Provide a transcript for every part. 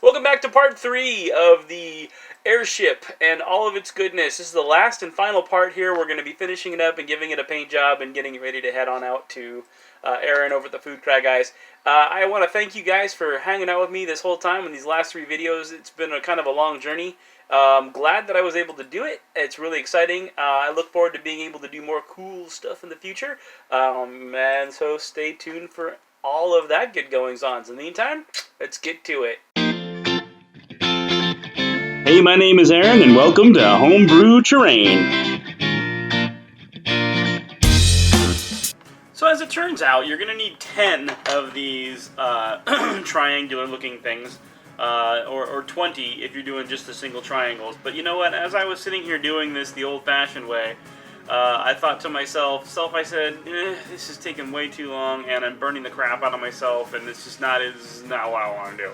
Welcome back to part 3 of the airship and all of its goodness. This is the last and final part here. We're going to be finishing it up and giving it a paint job and getting it ready to head on out to Aaron over at the FoodCry guys. I want to thank you guys for hanging out with me this whole time in these last 3 videos. It's been a kind of a long journey. I'm glad that I was able to do it. It's really exciting. I look forward to being able to do more cool stuff in the future. And so stay tuned for all of that good goings-ons. In the meantime, let's get to it. Hey, my name is Aaron, and welcome to HomeBrew Terrain. So as it turns out, you're going to need 10 of these triangular-looking things, or 20 if you're doing just the single triangles. But you know what? As I was sitting here doing this the old-fashioned way, I thought to myself, I said, this is taking way too long, and I'm burning the crap out of myself, and this is not what I want to do.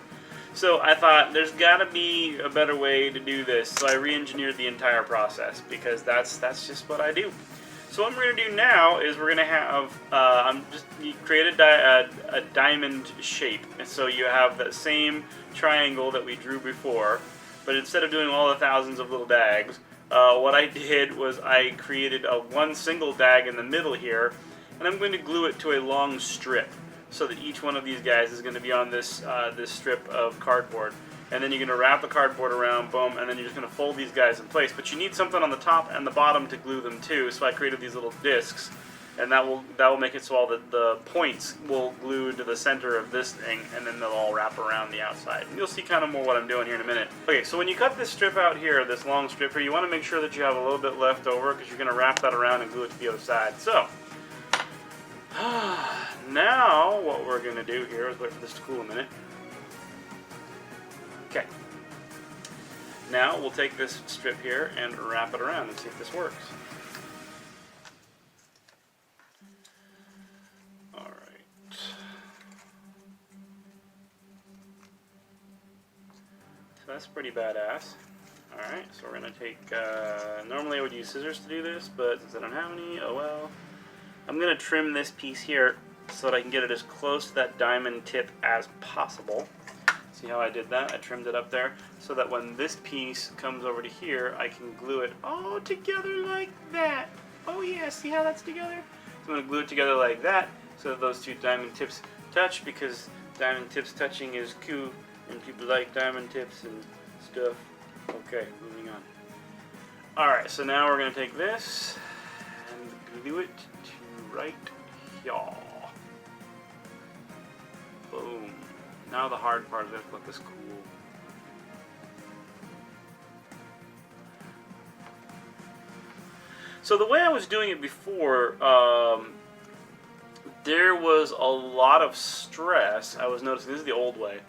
So I thought, there's got to be a better way to do this. So I re-engineered the entire process, because that's just what I do. So what we're going to do now is we're going to have, you create a diamond shape. And so you have the same triangle that we drew before, but instead of doing all the thousands of little dags, what I did was I created one single dag in the middle here, and I'm going to glue it to a long strip, so that each one of these guys is going to be on this this strip of cardboard. And then you're going to wrap the cardboard around, boom, and then you're just going to fold these guys in place. But you need something on the top and the bottom to glue them to, so I created these little discs, and that will make it so all the points will glue to the center of this thing, and then they'll all wrap around the outside. And you'll see kind of more what I'm doing here in a minute. Okay, so when you cut this strip out here, this long strip here, you want to make sure that you have a little bit left over, because you're going to wrap that around and glue it to the other side. So now what we're going to do here is wait for this to cool a minute. Okay. Now we'll take this strip here and wrap it around and see if this works. Alright. So that's pretty badass. Alright, so we're going to take, normally I would use scissors to do this, but since I don't have any, oh well. I'm going to trim this piece here so that I can get it as close to that diamond tip as possible. See how I did that? I trimmed it up there so that when this piece comes over to here, I can glue it all together like that. Oh yeah, see how that's together? So I'm going to glue it together like that so that those two diamond tips touch, because diamond tips touching is cool and people like diamond tips and stuff. Okay, moving on. Alright, so now we're going to take this and glue it to right here. Boom. Now the hard part is going to look this cool. So the way I was doing it before, there was a lot of stress. I was noticing, this is the old way,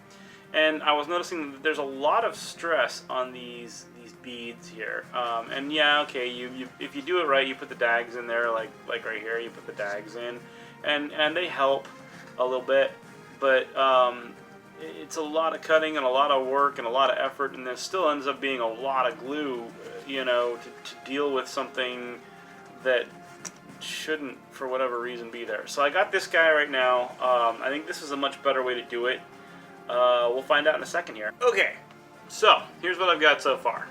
and I was noticing that there's a lot of stress on these beads here. And yeah, okay, if you do it right, you put the dags in there, like right here, you put the dags in, and they help a little bit, but it's a lot of cutting and a lot of work and a lot of effort, and there still ends up being a lot of glue, you know, to deal with something that shouldn't, for whatever reason, be there. So I got this guy right now. I think this is a much better way to do it. We'll find out in a second here. Okay, so here's what I've got so far.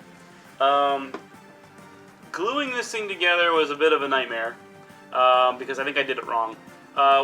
Gluing this thing together was a bit of a nightmare, because I think I did it wrong.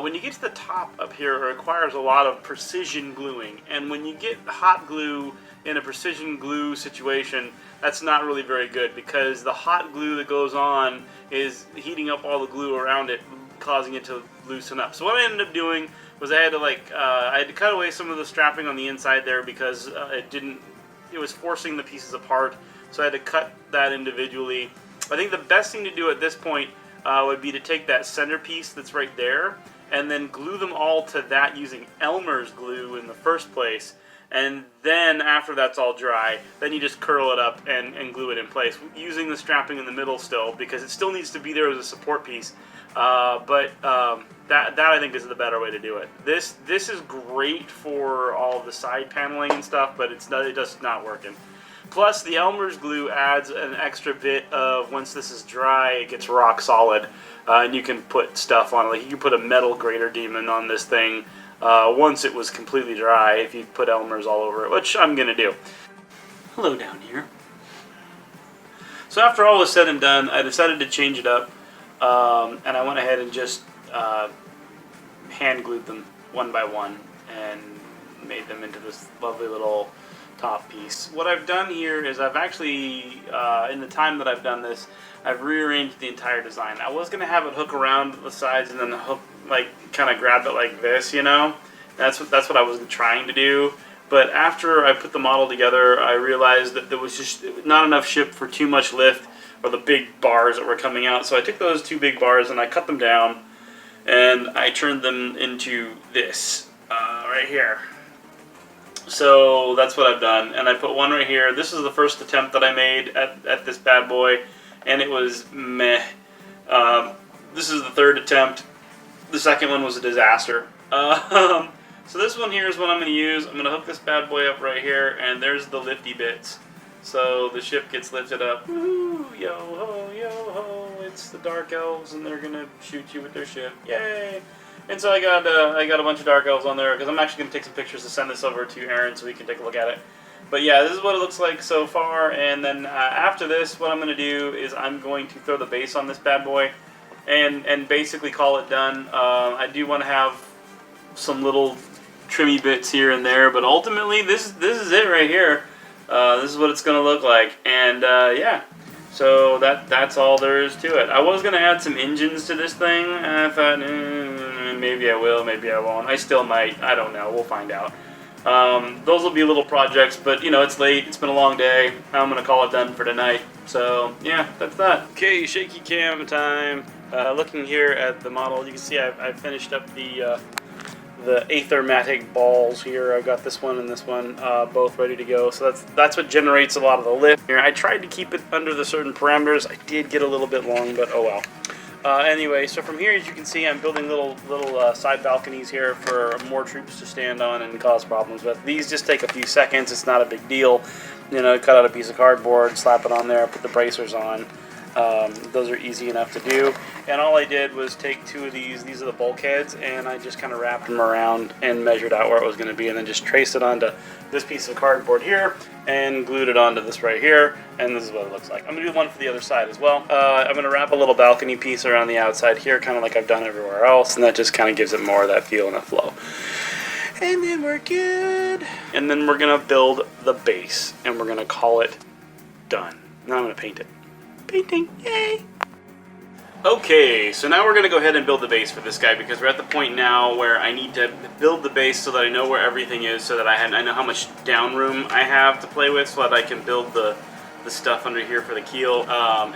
When you get to the top up here, it requires a lot of precision gluing, and when you get hot glue in a precision glue situation, that's not really very good, because the hot glue that goes on is heating up all the glue around it, causing it to loosen up. So what I ended up doing was I had to cut away some of the strapping on the inside there, because it was forcing the pieces apart, so I had to cut that individually. I think the best thing to do at this point would be to take that center piece that's right there and then glue them all to that using Elmer's glue in the first place, and then after that's all dry, then you just curl it up and glue it in place using the strapping in the middle still, because it still needs to be there as a support piece, but that I think is the better way to do it. This is great for all of the side paneling and stuff, but it just not working. Plus, the Elmer's glue adds an extra bit of, once this is dry, it gets rock solid, and you can put stuff on it. Like, you can put a metal grater demon on this thing, once it was completely dry if you put Elmer's all over it, which I'm going to do. Hello down here. So after all was said and done, I decided to change it up, and I went ahead and just hand glued them one by one and made them into this lovely little top piece. What I've done here is I've actually, in the time that I've done this, I've rearranged the entire design. I was going to have it hook around the sides and then the hook like kind of grab it like this, you know? That's what I was trying to do. But after I put the model together, I realized that there was just not enough ship for too much lift or the big bars that were coming out. So I took those two big bars and I cut them down and I turned them into this right here. So that's what I've done. And I put one right here. This is the first attempt that I made at this bad boy, and it was meh. This is the third attempt. The second one was a disaster. So this one here is what I'm going to use. I'm going to hook this bad boy up right here, and there's the lifty bits. So the ship gets lifted up. Woo, yo ho, yo ho. It's the Dark Elves, and they're going to shoot you with their ship. Yay! And so I got a bunch of Dark Elves on there, because I'm actually going to take some pictures to send this over to Aaron so we can take a look at it. But yeah, this is what it looks like so far, and then after this, what I'm going to do is I'm going to throw the base on this bad boy, and basically call it done. I do want to have some little trimmy bits here and there, but ultimately this is it right here. This is what it's going to look like, and yeah. So that's all there is to it. I was going to add some engines to this thing, and I thought, maybe I will, maybe I won't. I still might. I don't know. We'll find out. Those will be little projects, but you know, it's late. It's been a long day. I'm going to call it done for tonight. So yeah, that's that. Okay, shaky cam time. Looking here at the model, you can see I've finished up the Aethermatic balls here. I've got this one and this one both ready to go. So that's what generates a lot of the lift here. I tried to keep it under the certain parameters. I did get a little bit long, but oh well. Anyway, so from here, as you can see, I'm building little side balconies here for more troops to stand on and cause problems with. These just take a few seconds. It's not a big deal. You know, cut out a piece of cardboard, slap it on there, put the bracers on. Those are easy enough to do. And all I did was take two of these are the bulkheads, and I just kind of wrapped them around and measured out where it was going to be, and then just traced it onto this piece of cardboard here and glued it onto this right here, and this is what it looks like. I'm going to do one for the other side as well. I'm going to wrap a little balcony piece around the outside here, kind of like I've done everywhere else, and that just kind of gives it more of that feel and that flow. And then we're good. And then we're going to build the base, and we're going to call it done. Now I'm going to paint it. Painting, yay! Okay, so now we're going to go ahead and build the base for this guy, because we're at the point now where I need to build the base so that I know where everything is, so that I know how much down room I have to play with, so that I can build the stuff under here for the keel.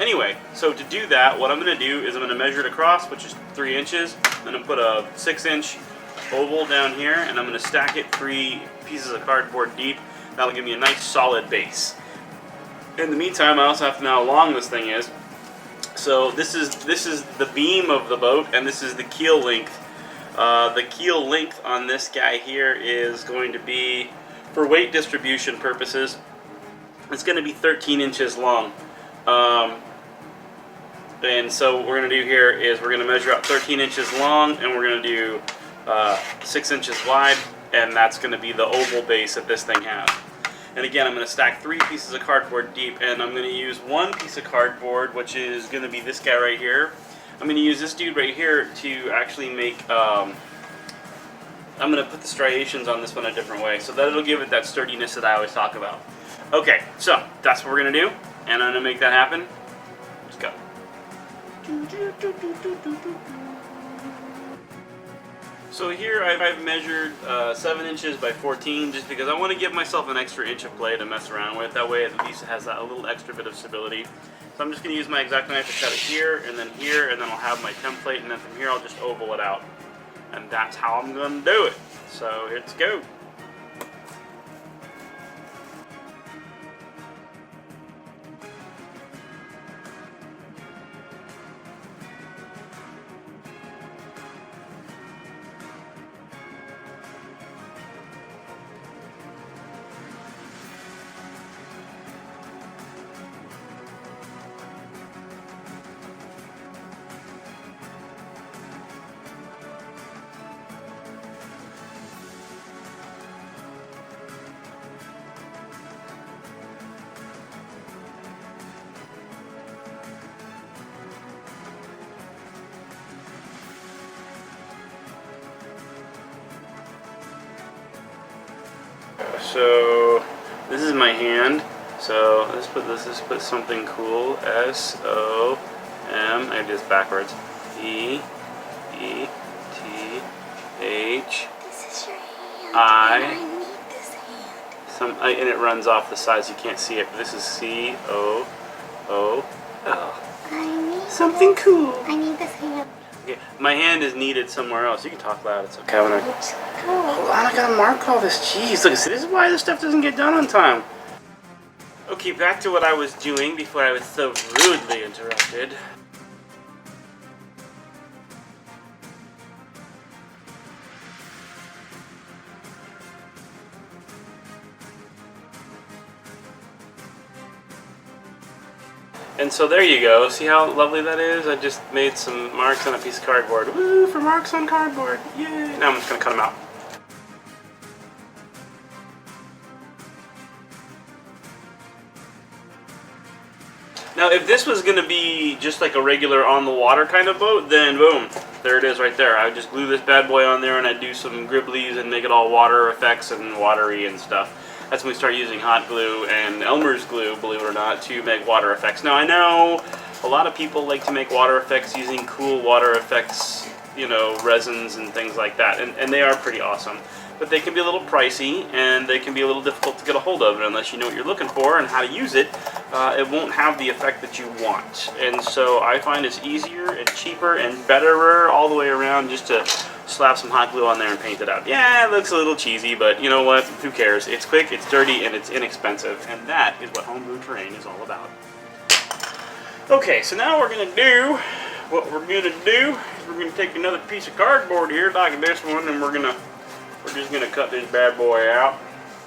Anyway, so to do that, what I'm going to do is I'm going to measure it across, which is 3 inches. I'm going to put a 6-inch oval down here, and I'm going to stack it 3 pieces of cardboard deep. That'll give me a nice solid base. In the meantime, I also have to know how long this thing is. So this is the beam of the boat, and this is the keel length. The keel length on this guy here is going to be, for weight distribution purposes, it's going to be 13 inches long. And so what we're going to do here is we're going to measure out 13 inches long, and we're going to do 6 inches wide, and that's going to be the oval base that this thing has. And again, I'm going to stack 3 pieces of cardboard deep, and I'm going to use 1 piece of cardboard, which is going to be this guy right here. I'm going to use this dude right here to actually make, I'm going to put the striations on this one a different way, so that it'll give it that sturdiness that I always talk about. Okay, so that's what we're going to do, and I'm going to make that happen. Let's go. So here I've measured 7 inches by 14, just because I want to give myself an extra inch of play to mess around with. That way at least it has that a little extra bit of stability. So I'm just going to use my X-Acto knife to cut it here, and then I'll have my template, and then from here I'll just oval it out. And that's how I'm going to do it. So let's go. This is my hand. So let's put something cool. S-O-M. I do this backwards. E-E-T-H. This is your hand. I. And I need this hand. And it runs off the sides. You can't see it. But this is C-O-O-L. I need Something cool. I need this hand. Okay, my hand is needed somewhere else. You can talk loud. It's okay. Hold on, Cool. I gotta mark all this. Jeez, look. See, this is why this stuff doesn't get done on time. Okay, back to what I was doing before I was so rudely interrupted. And so there you go. See how lovely that is? I just made some marks on a piece of cardboard. Woo, for marks on cardboard. Yay. Now I'm just going to cut them out. Now if this was going to be just like a regular on the water kind of boat, then boom, there it is right there. I would just glue this bad boy on there and I'd do some gribblies and make it all water effects and watery and stuff. That's when we start using hot glue and Elmer's glue, believe it or not, to make water effects. Now I know a lot of people like to make water effects using cool water effects, you know, resins and things like that, and they are pretty awesome. But they can be a little pricey and they can be a little difficult to get a hold of, and unless you know what you're looking for and how to use it, it won't have the effect that you want. And so I find it's easier and cheaper and betterer all the way around just to slap some hot glue on there and paint it out. Yeah, it looks a little cheesy, but you know what? Who cares? It's quick, it's dirty, and it's inexpensive. And that is what homebrew terrain is all about. Okay, so now we're going to do what we're going to do. We're going to take another piece of cardboard here, like this one, and we're just going to cut this bad boy out.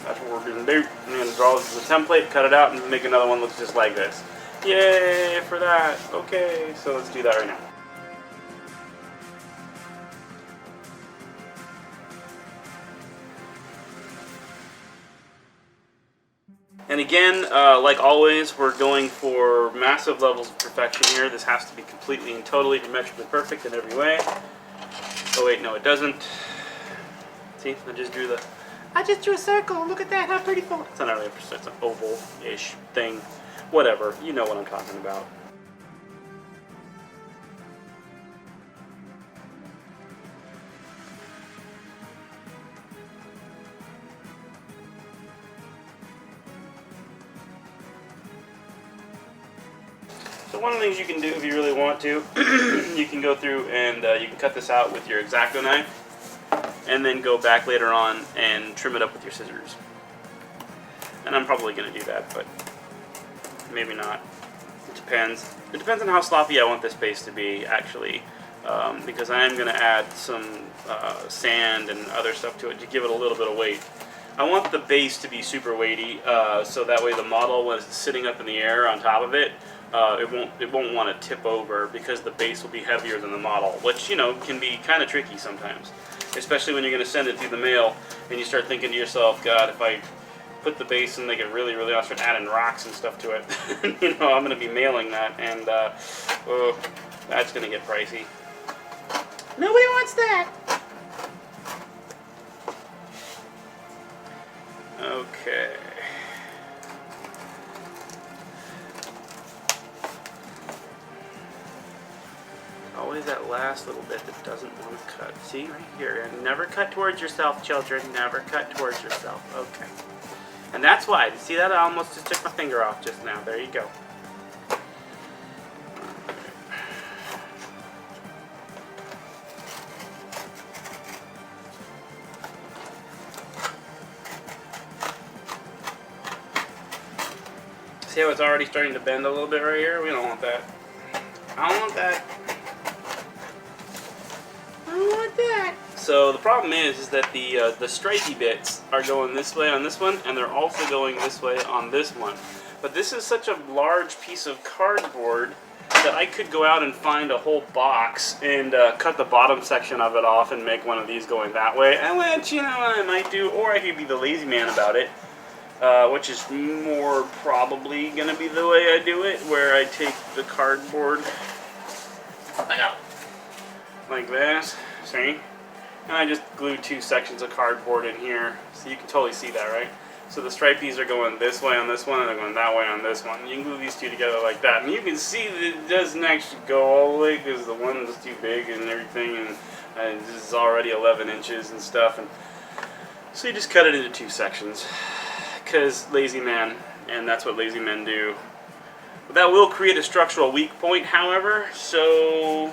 That's what we're going to do. I'm going to draw this as a template, cut it out, and make another one look just like this. Yay for that. Okay, so let's do that right now. And again, like always, we're going for massive levels of perfection here. This has to be completely and totally geometrically perfect in every way. Oh wait, no it doesn't. See, I just drew a circle. Look at that, how beautiful. It's not really it's an oval-ish thing. Whatever, you know what I'm talking about. So one of the things you can do if you really want to, you can go through and you can cut this out with your X-Acto knife and then go back later on and trim it up with your scissors. And I'm probably going to do that, but maybe not. It depends. It depends on how sloppy I want this base to be, actually, because I am going to add some sand and other stuff to it to give it a little bit of weight. I want the base to be super weighty, so that way the model, when it's sitting up in the air on top of it, it won't want to tip over because the base will be heavier than the model, which, you know, can be kind of tricky sometimes, especially when you're going to send it through the mail and you start thinking to yourself, God, if I put the base and make it really, really, I'll start adding rocks and stuff to it. You know, I'm going to be mailing that, and that's going to get pricey. Nobody wants that. Okay. Always that last little bit that doesn't want to cut. See, right here. And never cut towards yourself, children. Never cut towards yourself. Okay. And that's why. See that? I almost just took my finger off just now. There you go. See how it's already starting to bend a little bit right here? We don't want that. I don't want that. I don't want that. So the problem is that the stripey bits are going this way on this one, and they're also going this way on this one. But this is such a large piece of cardboard that I could go out and find a whole box and cut the bottom section of it off and make one of these going that way. And which, you know, I might do, or I could be the lazy man about it. Which is more probably going to be the way I do it, where I take the cardboard like this, see? And I just glue two sections of cardboard in here, so you can totally see that, right? So the stripies are going this way on this one, and they're going that way on this one. You can glue these two together like that, and you can see that it doesn't actually go all the way because the one is too big and everything, and this is already 11 inches and stuff. And so you just cut it into 2 sections, because lazy man, and that's what lazy men do. But that will create a structural weak point, however, so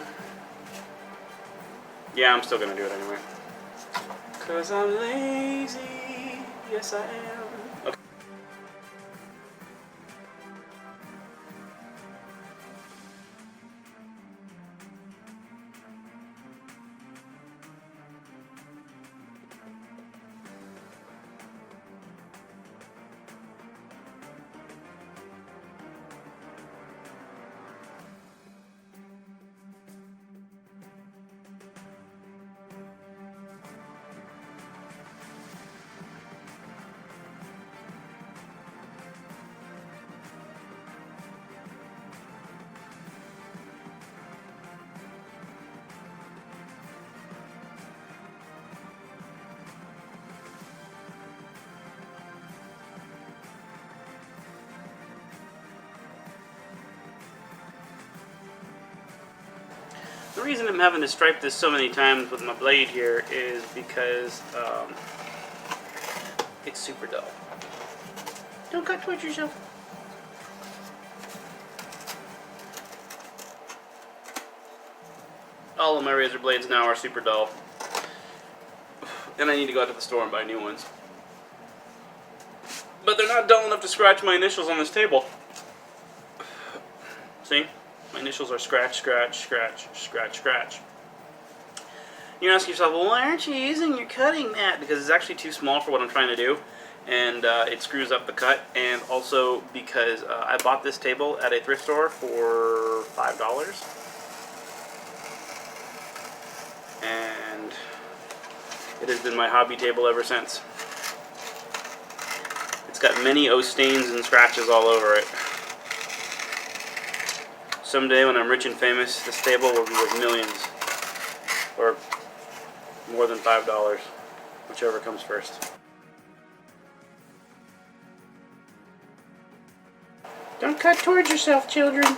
yeah, I'm still gonna do it anyway. Cause I'm lazy, yes I am. Okay. The reason I'm having to stripe this so many times with my blade here is because it's super dull. Don't cut towards yourself. All of my razor blades now are super dull. And I need to go out to the store and buy new ones. But they're not dull enough to scratch my initials on this table. See? My initials are scratch, scratch, scratch, scratch, scratch. You ask yourself, well, why aren't you using your cutting mat? Because it's actually too small for what I'm trying to do, and it screws up the cut. And also because I bought this table at a thrift store for $5, and it has been my hobby table ever since. It's got many O stains and scratches all over it. Someday when I'm rich and famous, this table will be worth millions. Or more than $5, whichever comes first. Don't cut towards yourself, children.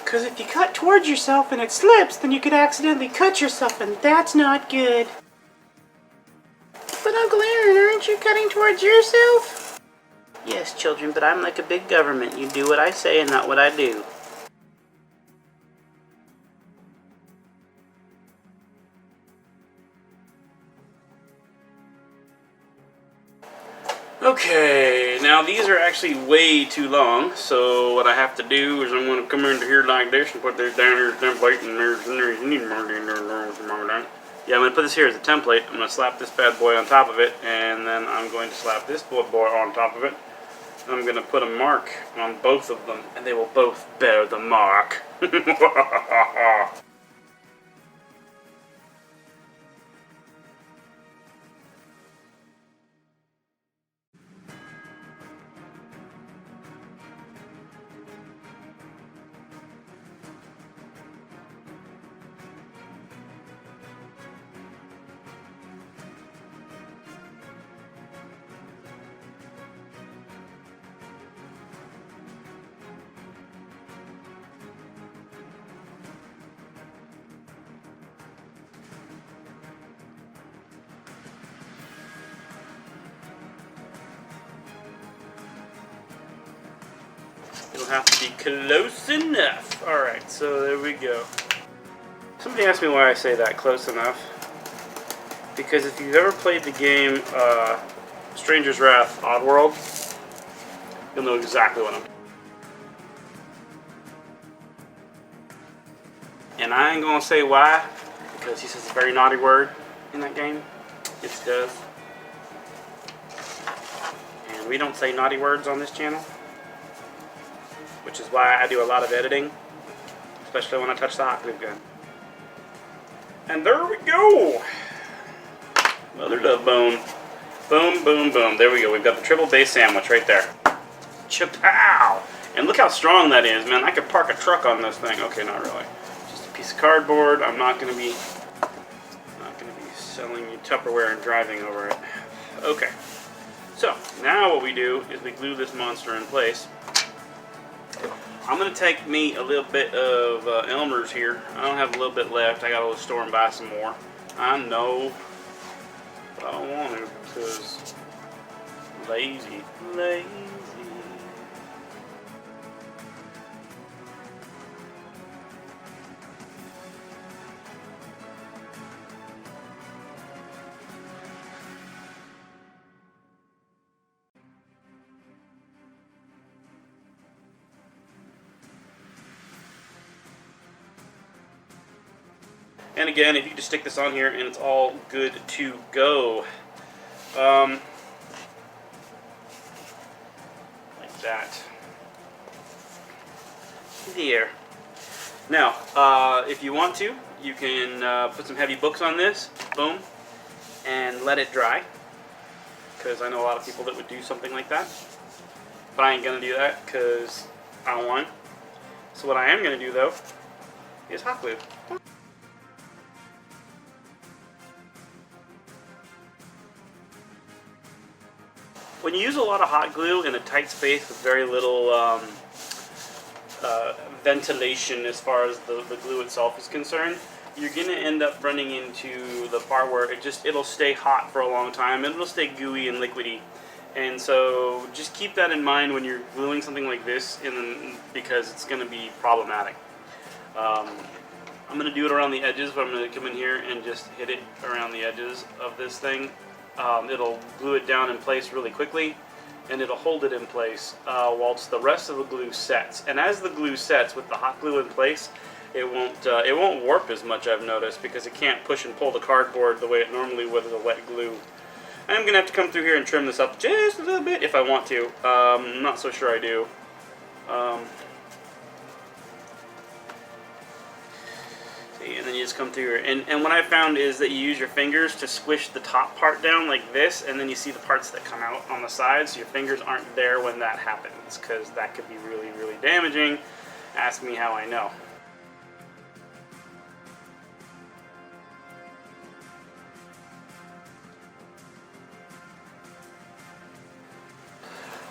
Because if you cut towards yourself and it slips, then you could accidentally cut yourself, and that's not good. But Uncle Aaron, aren't you cutting towards yourself? Yes, children, but I'm like a big government. You do what I say and not what I do. Okay, now these are actually way too long, so what I have to do is I'm going to come into here like this and put this down here as a template, and there's need more down. Yeah, I'm going to put this here as a template. I'm going to slap this bad boy on top of it, and then I'm going to slap this boy on top of it. I'm going to put a mark on both of them, and they will both bear the mark. It'll have to be close enough. Alright, so there we go. Somebody asked me why I say that, close enough. Because if you've ever played the game Stranger's Wrath Oddworld, you'll know exactly what I'm talking about. And I ain't gonna say why, because he says a very naughty word in that game. It does. And we don't say naughty words on this channel, which is why I do a lot of editing, especially when I touch the hot glue gun. And there we go! Mother love bone. Boom, boom, boom. There we go. We've got the triple base sandwich right there. Chapow! And look how strong that is, man. I could park a truck on this thing. Okay, not really. Just a piece of cardboard. I'm not gonna be selling you Tupperware and driving over it. Okay. So, now what we do is we glue this monster in place. I'm going to take me a little bit of Elmer's here. I don't have a little bit left. I got to go to the store and buy some more. I know. But I don't want to because lazy. Lazy. And again, if you just stick this on here and it's all good to go. Like that. There. Now, if you want to, you can put some heavy books on this. Boom. And let it dry. Because I know a lot of people that would do something like that. But I ain't going to do that because I don't want. So what I am going to do, though, is hot glue. When you use a lot of hot glue in a tight space with very little ventilation as far as the glue itself is concerned, you're going to end up running into the part where it'll stay hot for a long time and it'll stay gooey and liquidy. And so just keep that in mind when you're gluing something like this because it's going to be problematic. I'm going to do it around the edges, but I'm going to come in here and just hit it around the edges of this thing. It'll glue it down in place really quickly, and it'll hold it in place whilst the rest of the glue sets. And as the glue sets with the hot glue in place, it won't warp as much, I've noticed, because it can't push and pull the cardboard the way it normally would with a wet glue. I'm going to have to come through here and trim this up just a little bit if I want to. I'm not so sure I do. And then you just come through here. And what I found is that you use your fingers to squish the top part down like this, and then you see the parts that come out on the sides, so your fingers aren't there when that happens, because that could be really, really damaging. Ask me how I know.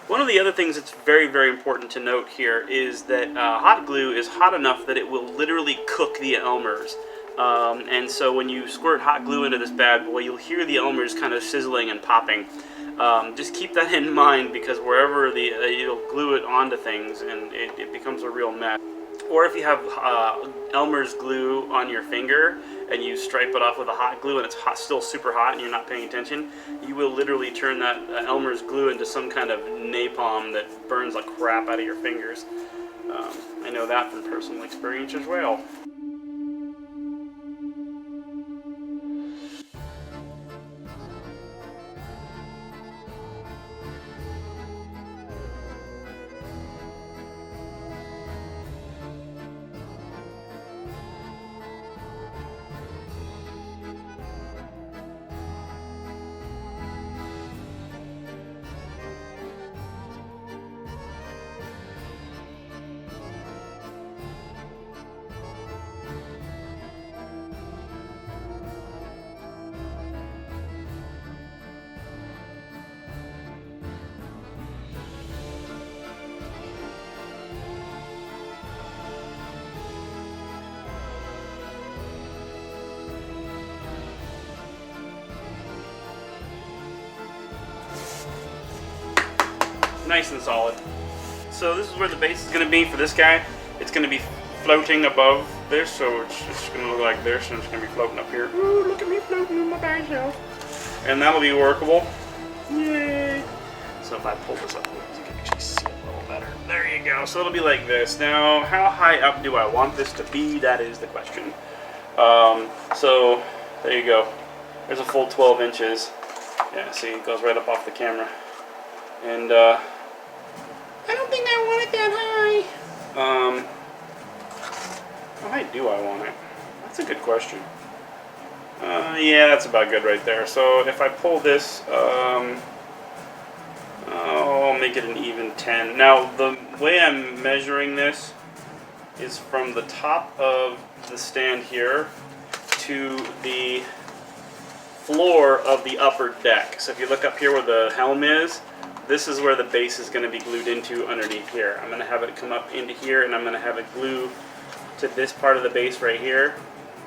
One of the other things that's very, very important to note here is that hot glue is hot enough that it will literally cook the Elmers. And so when you squirt hot glue into this bad boy, you'll hear the Elmers kind of sizzling and popping. Just keep that in mind, because wherever you'll glue it onto things and it becomes a real mess. Or if you have Elmer's glue on your finger and you stripe it off with a hot glue and it's still super hot and you're not paying attention, you will literally turn that Elmer's glue into some kind of napalm that burns the crap out of your fingers. I know that from personal experience as well. Nice and solid. So this is where the base is going to be for this guy. It's going to be floating above this, so it's going to look like this, and it's going to be floating up here. Ooh, look at me floating on my bad self. And that'll be workable. Yay! So if I pull this up, you can actually see it a little better. There you go. So it'll be like this. Now, how high up do I want this to be? That is the question. So there you go. There's a full 12 inches. Yeah, see, it goes right up off the camera. And I don't think I want it that high. How high do I want it? That's a good question. Yeah, that's about good right there. So if I pull this, I'll make it an even 10. Now, the way I'm measuring this is from the top of the stand here to the floor of the upper deck. So if you look up here where the helm is, this is where the base is going to be glued into underneath here. I'm going to have it come up into here, and I'm going to have it glue to this part of the base right here.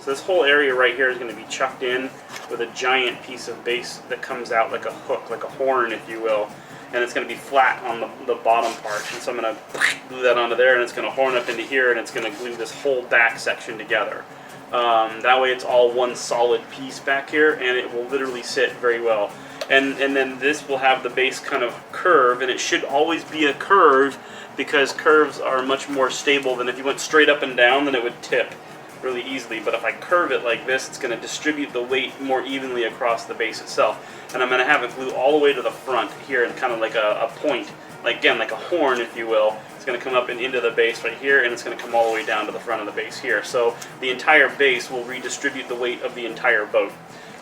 So this whole area right here is going to be chucked in with a giant piece of base that comes out like a hook, like a horn, if you will. And it's going to be flat on the bottom part. And so I'm going to glue that onto there, and it's going to horn up into here, and it's going to glue this whole back section together. That way it's all one solid piece back here, and it will literally sit very well. And then this will have the base kind of curve, and it should always be a curve because curves are much more stable than if you went straight up and down, then it would tip really easily. But if I curve it like this, it's going to distribute the weight more evenly across the base itself. And I'm going to have it glue all the way to the front here, and kind of like a point, like again, like a horn, if you will. It's going to come up and into the base right here, and it's going to come all the way down to the front of the base here. So the entire base will redistribute the weight of the entire boat.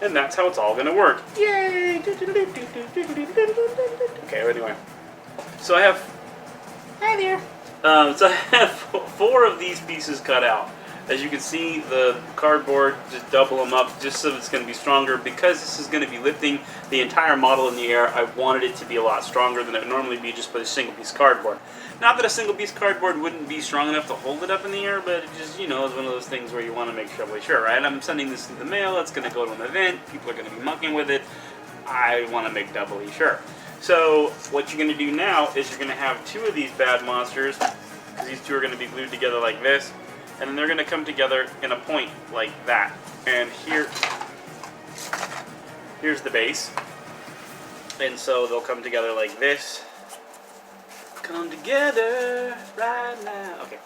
And that's how it's all going to work. Yay! Okay, anyway. So I have... Hi there! So I have 4 of these pieces cut out. As you can see, the cardboard, just double them up just so it's going to be stronger. Because this is going to be lifting the entire model in the air, I wanted it to be a lot stronger than it would normally be just with a single piece of cardboard. Not that a single piece of cardboard wouldn't be strong enough to hold it up in the air, but it just, you know, it's one of those things where you want to make doubly sure, right? I'm sending this in the mail, it's going to go to an event, people are going to be mucking with it. I want to make doubly sure. So what you're going to do now is you're going to have 2 of these bad monsters, because these 2 are going to be glued together like this. And then they're going to come together in a point like that. And here's the base. And so they'll come together like this. Come together right now. Okay.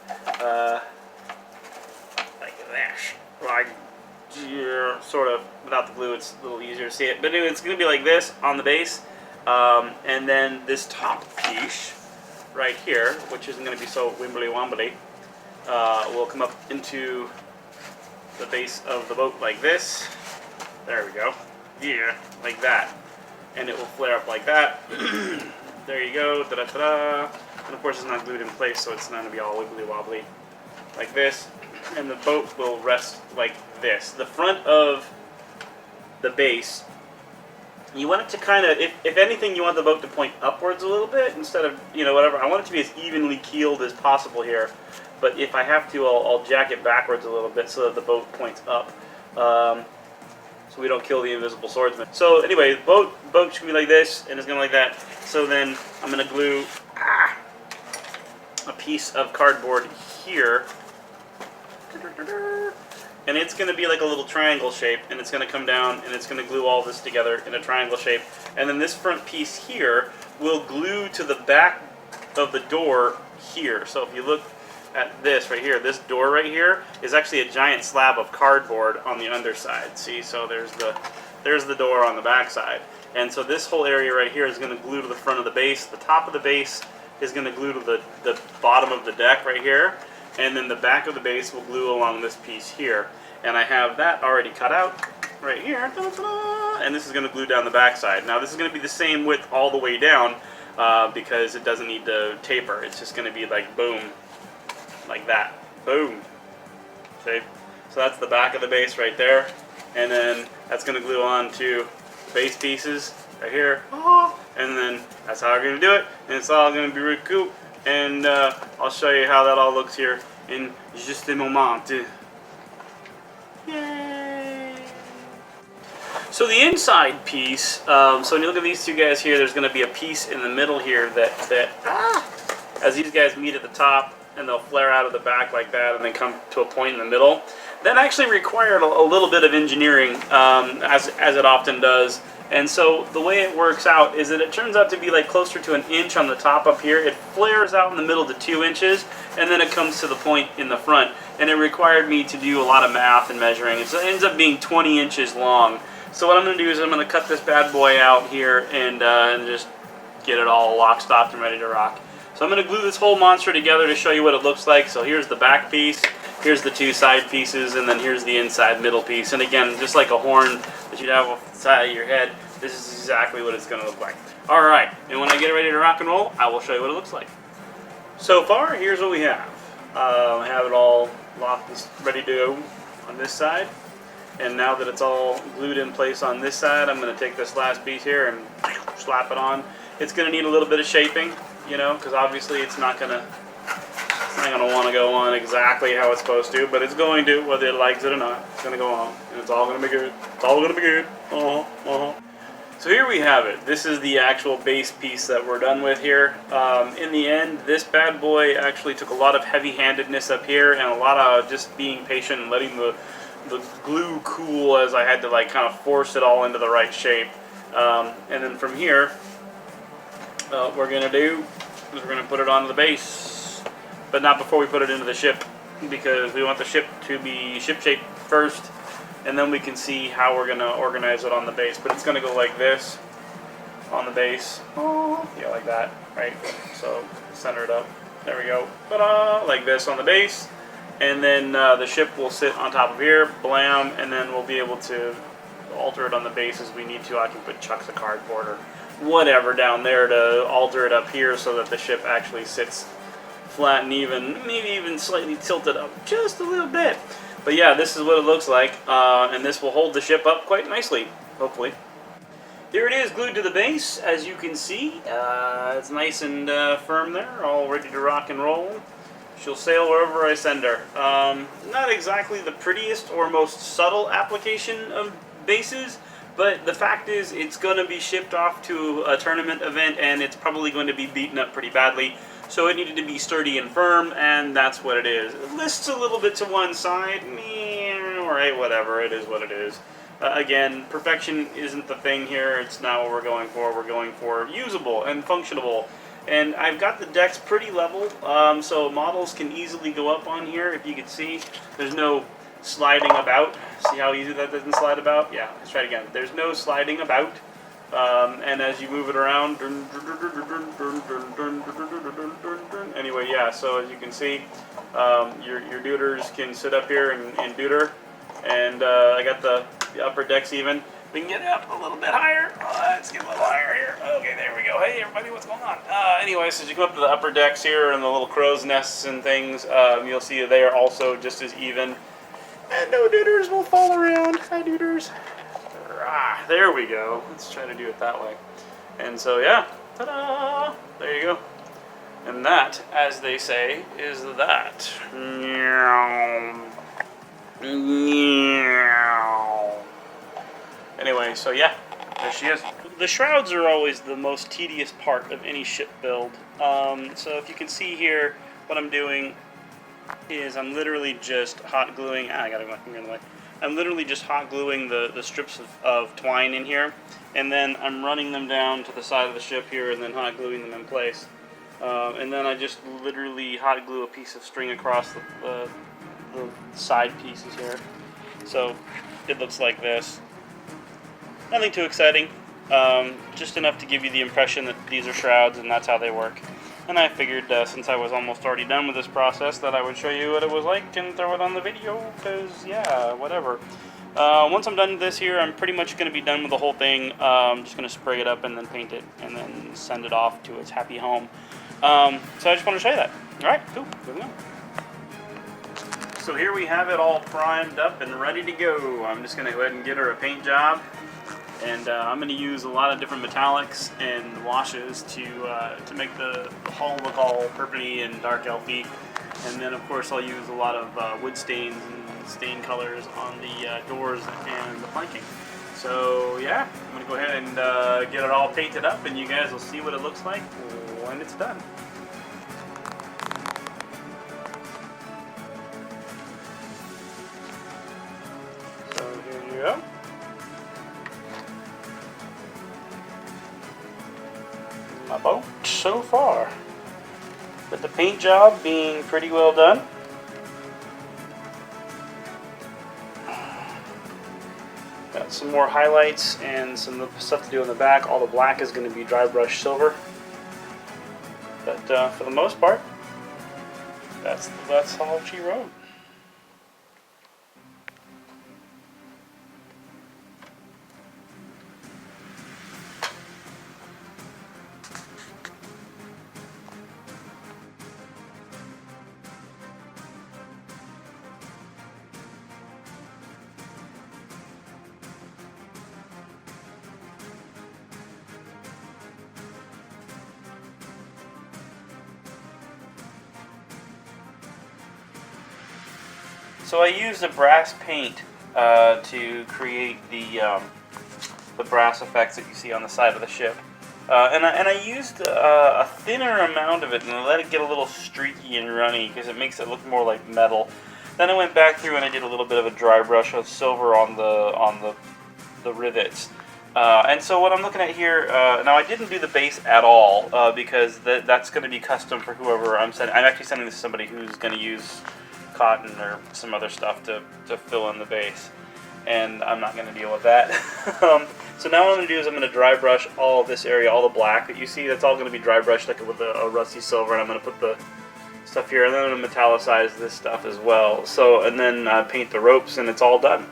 Like that. Like, yeah, sort of. Without the glue, it's a little easier to see it. But anyway, it's going to be like this on the base. And then this top piece right here, which isn't going to be so wimbly-wombly, will come up into the base of the boat like this. There we go. Yeah, like that. And it will flare up like that. There you go. Da-da-da-da. And of course it's not glued in place, so it's not going to be all wibbly-wobbly. Like this. And the boat will rest like this. The front of the base, you want it to kind of, if anything, you want the boat to point upwards a little bit instead of, you know, whatever. I want it to be as evenly keeled as possible here. But if I have to, I'll jack it backwards a little bit so that the boat points up, so we don't kill the invisible swordsman. So anyway, the boat should be like this, and it's going to like that. So then I'm going to glue a piece of cardboard here, and it's going to be like a little triangle shape, and it's going to come down, and it's going to glue all this together in a triangle shape. And then this front piece here will glue to the back of the door here. So if you look at this right here, this door right here is actually a giant slab of cardboard on the underside. See, so there's the door on the back side. And so this whole area right here is going to glue to the front of the base. The top of the base is going to glue to the bottom of the deck right here. And then the back of the base will glue along this piece here. And I have that already cut out right here. And this is going to glue down the back side. Now this is going to be the same width all the way down because it doesn't need to taper. It's just going to be like boom. Like that. Boom. See? So that's the back of the base right there. And then that's going to glue on to the base pieces right here. And then that's how we're going to do it. And it's all going to be really cool. And I'll show you how that all looks here in just a moment. Yay! So the inside piece, so when you look at these 2 guys here, there's going to be a piece in the middle here that as these guys meet at the top, and they'll flare out of the back like that and then come to a point in the middle. That actually required a little bit of engineering, as it often does. And so the way it works out is that it turns out to be like closer to 1 inch on the top up here. It flares out in the middle to 2 inches, and then it comes to the point in the front. And it required me to do a lot of math and measuring. So it ends up being 20 inches long. So what I'm going to do is I'm going to cut this bad boy out here and just get it all lock, stocked, and ready to rock. So I'm going to glue this whole monster together to show you what it looks like. So here's the back piece, here's the 2 side pieces, and then here's the inside middle piece. And again, just like a horn that you'd have off the side of your head, this is exactly what it's going to look like. Alright, and when I get it ready to rock and roll, I will show you what it looks like. So far, here's what we have. I have it all locked and ready to go on this side. And now that it's all glued in place on this side, I'm going to take this last piece here and slap it on. It's going to need a little bit of shaping, you know, because obviously it's not going to want to go on exactly how it's supposed to, but it's going to, whether it likes it or not. It's going to go on, and it's all going to be good. It's all going to be good. So here we have it. This is the actual base piece that we're done with here. In the end, this bad boy actually took a lot of heavy-handedness up here and a lot of just being patient and letting the glue cool as I had to like kind of force it all into the right shape. And then from here, what we're going to do is we're going to put it onto the base, but not before we put it into the ship, because we want the ship to be ship-shaped first, and then we can see how we're going to organize it on the base. But it's going to go like this on the base. Yeah, like that, right? So center it up. There we go. Ta-da! Like this on the base. And then the ship will sit on top of here, blam, and then we'll be able to alter it on the base as we need to. I can put chunks of cardboard or whatever down there to alter it up here so that the ship actually sits flat and even, maybe even slightly tilted up just a little bit. But yeah, this is what it looks like, and this will hold the ship up quite nicely, hopefully. Here it is, glued to the base, as you can see. It's nice and firm there, all ready to rock and roll. She'll sail wherever I send her. Not exactly the prettiest or most subtle application of bases, but the fact is it's going to be shipped off to a tournament event, and it's probably going to be beaten up pretty badly. So it needed to be sturdy and firm, and that's what it is. It lists a little bit to one side. Alright, whatever. It is what it is. Again, perfection isn't the thing here. It's not what we're going for. We're going for usable and functionable. And I've got the decks pretty level, so models can easily go up on here. If you can see, there's no sliding about. See how easy that doesn't slide about? Yeah, let's try it again. There's no sliding about. And as you move it around, anyway, yeah, so as you can see, your duders can sit up here and duder. And I got the upper decks even. We can get it up a little bit higher. Let's get a little higher here. Okay, there we go. Hey, everybody, what's going on? Anyways, as you come up to the upper decks here and the little crow's nests and things, you'll see they are also just as even. And no duders will fall around. Hi, duders. There we go. Let's try to do it that way. And so, yeah. Ta-da! There you go. And that, as they say, is that. Anyway, so yeah, there she is. The shrouds are always the most tedious part of any ship build. So if you can see here, what I'm doing is I'm literally just hot gluing. I gotta get my finger in the way. I'm literally just hot gluing the strips of twine in here, and then I'm running them down to the side of the ship here, and then hot gluing them in place. And then I just literally hot glue a piece of string across the side pieces here. So it looks like this. Nothing too exciting, just enough to give you the impression that these are shrouds and that's how they work. And I figured since I was almost already done with this process that I would show you what it was like and throw it on the video, because yeah, whatever. Once I'm done with this here, I'm pretty much going to be done with the whole thing. I'm just going to spray it up and then paint it and then send it off to its happy home. So I just want to show you that. Alright, cool, moving on. So here we have it all primed up and ready to go. I'm just going to go ahead and get her a paint job. And I'm going to use a lot of different metallics and washes to make the hull look all purpley and dark elfy. And then of course I'll use a lot of wood stains and stain colors on the doors and the planking. So yeah, I'm going to go ahead and get it all painted up, and you guys will see what it looks like when it's done. So here you go. My boat so far, with the paint job being pretty well done. Got some more highlights and some stuff to do in the back. All the black is going to be dry brush silver, but for the most part, that's all she wrote. So I used a brass paint to create the brass effects that you see on the side of the ship. And I used a thinner amount of it and I let it get a little streaky and runny because it makes it look more like metal. Then I went back through and I did a little bit of a dry brush of silver on the rivets. And so what I'm looking at here, now I didn't do the base at all because that's going to be custom for whoever I'm sending. I'm actually sending this to somebody who's going to use cotton or some other stuff to fill in the base. And I'm not going to deal with that. So now what I'm going to do is I'm going to dry brush all of this area, all the black that you see. That's all going to be dry brushed like with a rusty silver, and I'm going to put the stuff here, and then I'm going to metallicize this stuff as well. So, and then paint the ropes, and it's all done.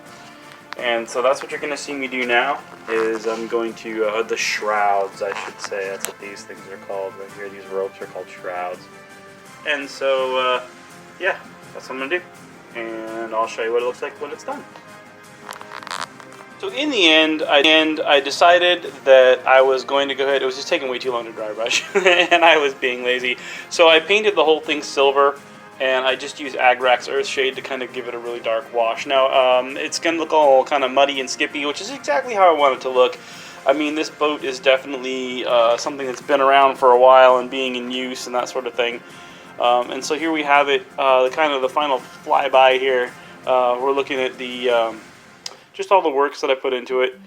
And so that's what you're going to see me do now, is I'm going to, the shrouds, I should say. That's what these things are called right here. These ropes are called shrouds. And so, yeah, that's what I'm going to do. And I'll show you what it looks like when it's done. So in the end, I decided that I was going to go ahead. It was just taking way too long to dry brush, and I was being lazy. So I painted the whole thing silver, and I just used Agrax Earthshade to kind of give it a really dark wash. Now, it's going to look all kind of muddy and skippy, which is exactly how I want it to look. I mean, this boat is definitely something that's been around for a while and being in use and that sort of thing. And so here we have it, the final flyby here. We're looking at the just all the works that I put into it.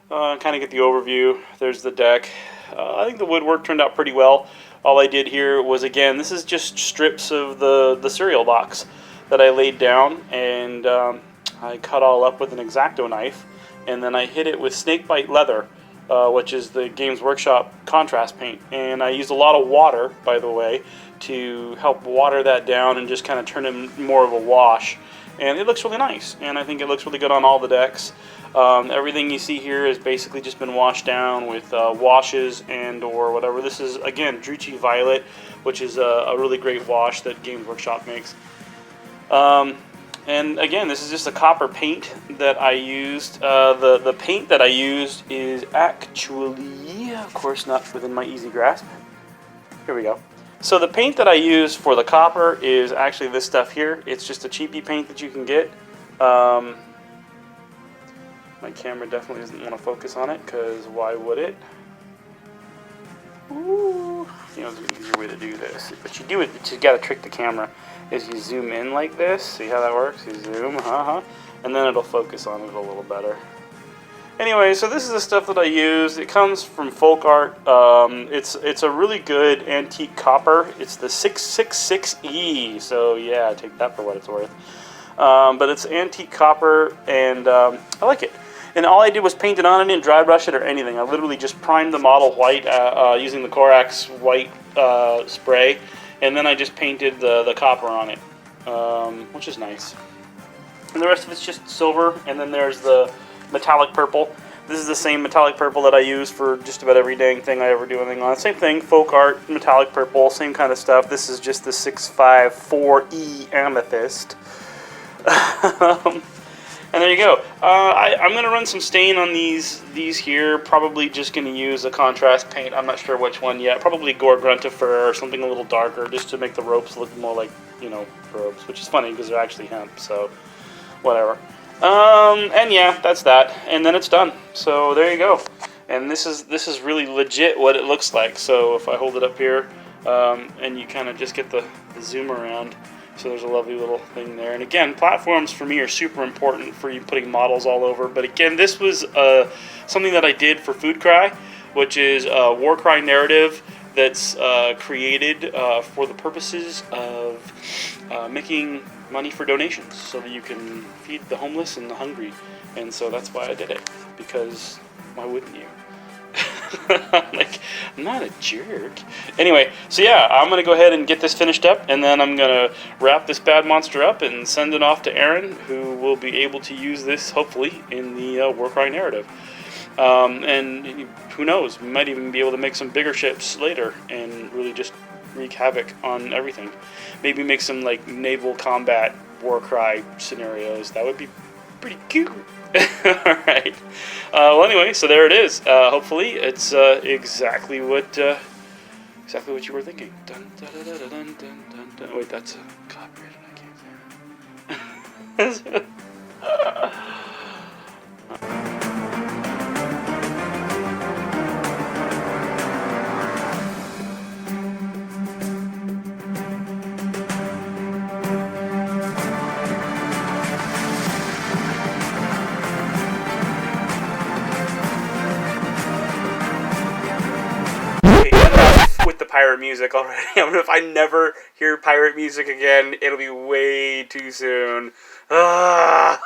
Kind of get the overview. There's the deck. I think the woodwork turned out pretty well. All I did here was, again, this is just strips of the cereal box that I laid down, and I cut all up with an X-Acto knife, and then I hit it with snakebite leather, which is the Games Workshop contrast paint. And I used a lot of water, by the way, to help water that down and just kind of turn it more of a wash. And it looks really nice, and I think it looks really good on all the decks. Everything you see here has basically just been washed down with washes and or whatever. This is, again, Druchii Violet, which is a really great wash that Games Workshop makes. And again, this is just a copper paint that I used. The paint that I used is actually, of course, not within my easy grasp. Here we go. So the paint that I use for the copper is actually this stuff here. It's just a cheapy paint that you can get. My camera definitely doesn't want to focus on it, because why would it? Ooh. You know, there's an easier way to do this. But you do it, you got to trick the camera, is you zoom in like this. See how that works? You zoom, and then it'll focus on it a little better. Anyway, so this is the stuff that I use. It comes from Folk Art. It's a really good antique copper. It's the 666E, so yeah, take that for what it's worth. But it's antique copper, and I like it. And all I did was paint it on. I didn't dry brush it or anything. I literally just primed the model white using the Corax white spray, and then I just painted the copper on it, which is nice. And the rest of it's just silver, and then there's the metallic purple. This is the same metallic purple that I use for just about every dang thing I ever do anything on. Same thing, Folk Art, metallic purple, same kind of stuff. This is just the 654E amethyst. And there you go. I'm going to run some stain on these here. Probably just going to use a contrast paint. I'm not sure which one yet. Probably Gore Gruntifer or something a little darker, just to make the ropes look more like, you know, ropes. Which is funny because they're actually hemp, so whatever. And yeah, that's that, and then it's done. So there you go. And this is really legit what it looks like. So if I hold it up here, and you kind of just get the zoom around, so there's a lovely little thing there. And again, platforms for me are super important for you putting models all over. But again, this was something that I did for FoodCry, which is a FoodCry Narrative that's created for the purposes of making money for donations so that you can feed the homeless and the hungry. And so that's why I did it, because why wouldn't you? Like, I'm not a jerk. Anyway, so yeah, I'm going to go ahead and get this finished up, and then I'm going to wrap this bad monster up and send it off to Aaron, who will be able to use this, hopefully, in the FoodCry Narrative. And who knows, we might even be able to make some bigger ships later and really just wreak havoc on everything. Maybe make some like naval combat warcry scenarios. That would be pretty cute. Alright. Well, anyway, so there it is. Hopefully it's exactly what you were thinking. Dun, dun, dun, dun, dun, dun, dun. Wait, that's a copyrighted. I can't say that. With the pirate music already. If I never hear pirate music again, it'll be way too soon. Ah!